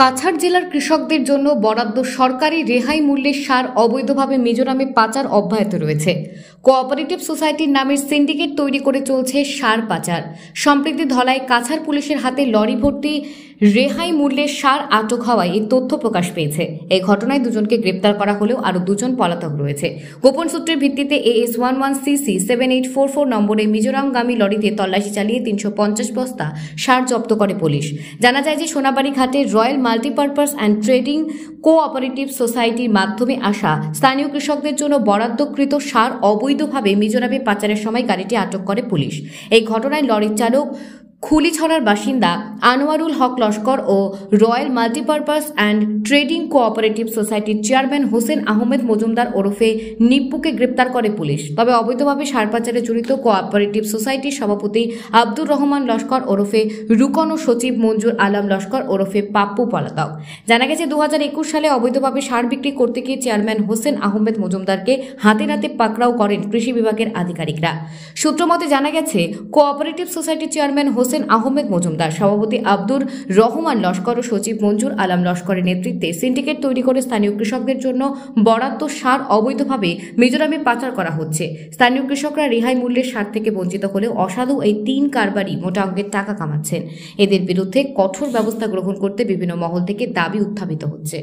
কাছাড় জেলার কৃষকদের জন্য বরাদ্দ সরকারি রেহাই মূল্যের সার অবৈধভাবে মিজোরামে পাচার অব্যাহত রয়েছে। কোঅপারেটিভ সোসাইটির নামের সিন্ডিকেট তৈরি করে চলছে সার পাচার। সম্প্রতি ধলায় কাছাড় পুলিশের হাতে লরি ভর্তি রেহাই মূল্যের সার আটক হওয়ায় এই তথ্য প্রকাশ পেয়েছে। এই ঘটনায় দুজনকে গ্রেপ্তার করা হলেও আরও দুজন পলাতক রয়েছে। গোপন সূত্রের ভিত্তিতে AS 11CC 7844 নম্বরে মিজোরামগামী লরিতে তল্লাশি চালিয়ে 350 বস্তা সার জব্দ করে পুলিশ। জানা যায় যে সোনাবাড়ি ঘাটে royal multipurpose and trading cooperative সোসাইটির মাধ্যমে আসা স্থানীয় কৃষকদের জন্য বরাদ্দকৃত সার অবৈধভাবে মিজোরামে পাচারের সময় গাড়িটি আটক করে পুলিশ। এই ঘটনায় লরির চালক খুলিছড়ার বাসিন্দা আনোয়ারুল হক লস্কর ও royal multipurpose and trading cooperative সোসাইটির চেয়ারম্যান হোসেন আহমেদ মজুমদার ওরফে নিপ্পুকে গ্রেপ্তার করে পুলিশ। তবে অবৈধভাবে সার পাচারে জড়িত কোঅপারেটিভ সোসাইটির সভাপতি আব্দুর রহমান লস্কর ওরফে রুকন ও সচিব মঞ্জুর আলম লস্কর ওরফে পাপ্পু পলাতক। জানা গেছে 2021 সালে অবৈধভাবে সার বিক্রি করতে গিয়ে চেয়ারম্যান হোসেন আহমেদ মজুমদারকে হাতে নাতে পাকড়াও করেন কৃষি বিভাগের আধিকারিকরা। সূত্রমতে জানা গেছে কোঅপারেটিভ সোসাইটির চেয়ারম্যান হোসেন আহমেদ মজুমদার, সভাপতি আব্দুর রহমান লস্কর ও সচিব মঞ্জুর আলম লস্করের নেতৃত্বে সিন্ডিকেট তৈরি করে স্থানীয় কৃষকদের জন্য বরাদ্দ সার অবৈধভাবে মিজোরামে পাচার করা হচ্ছে। স্থানীয় কৃষকরা রেহাই মূল্যের সার থেকে বঞ্চিত হলেও অসাধু এই 3 কারবারি মোটা অঙ্কের টাকা কামাচ্ছেন। এদের বিরুদ্ধে কঠোর ব্যবস্থা গ্রহণ করতে বিভিন্ন মহল থেকে দাবি উত্থাপিত হচ্ছে।